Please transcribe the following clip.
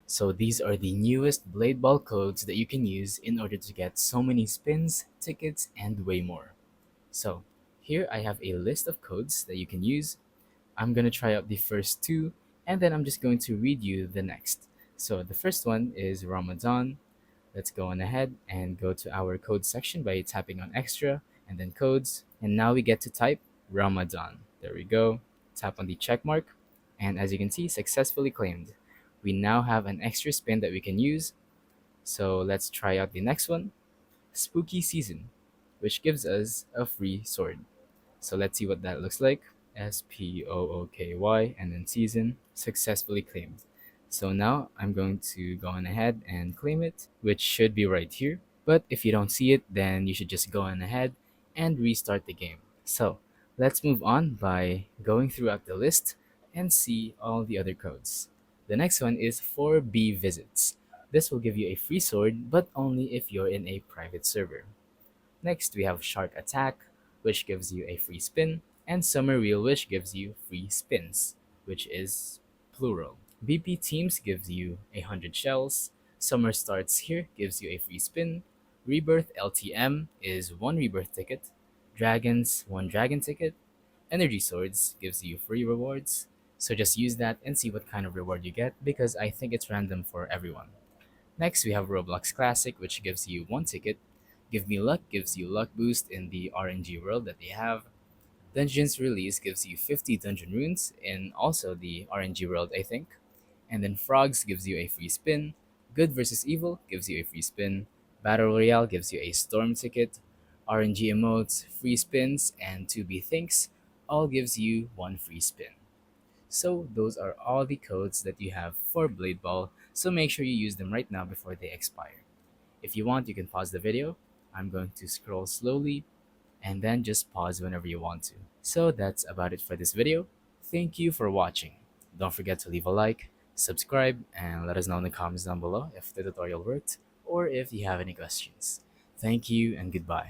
So these are the newest Blade Ball codes that you can use in order to get so many spins, tickets, and way more. So here I have a list of codes that you can use. I'm going to try out the first two, and then I'm just going to read you the next. So the first one is Ramadan. Let's go on ahead and go to our code section by tapping on extra and then codes. And now we get to type Ramadan. There we go. Tap on the check mark. And as you can see, successfully claimed. We now have an extra spin that we can use. So let's try out the next one, Spooky Season, which gives us a free sword. So let's see what that looks like. Spooky and then season, successfully claimed. So now I'm going to go on ahead and claim it, which should be right here. But if you don't see it, then you should just go on ahead and restart the game. So let's move on by going throughout the list and see all the other codes. The next one is 4B visits. This will give you a free sword, but only if you're in a private server. Next, we have Shark Attack, which gives you a free spin, and Summer Reel, which gives you free spins, which is plural. BP Teams gives you 100 shells. Summer Starts Here gives you a free spin. Rebirth LTM is one rebirth ticket. Dragons, one dragon ticket. Energy Swords gives you free rewards. So just use that and see what kind of reward you get because I think it's random for everyone. Next, we have Roblox Classic, which gives you one ticket. Give Me Luck gives you luck boost in the RNG world that they have. Dungeons Release gives you 50 dungeon runes in also the RNG world, I think. And then Frogs gives you a free spin. Good versus Evil gives you a free spin. Battle Royale gives you a storm ticket. RNG emotes, free spins, and 2B Thinks all gives you one free spin. So those are all the codes that you have for Blade Ball, so make sure you use them right now before they expire. If you want, you can pause the video. I'm going to scroll slowly and then just pause whenever you want to. So that's about it for this video. Thank you for watching. Don't forget to leave a like, subscribe, and let us know in the comments down below if the tutorial worked or if you have any questions. Thank you and goodbye.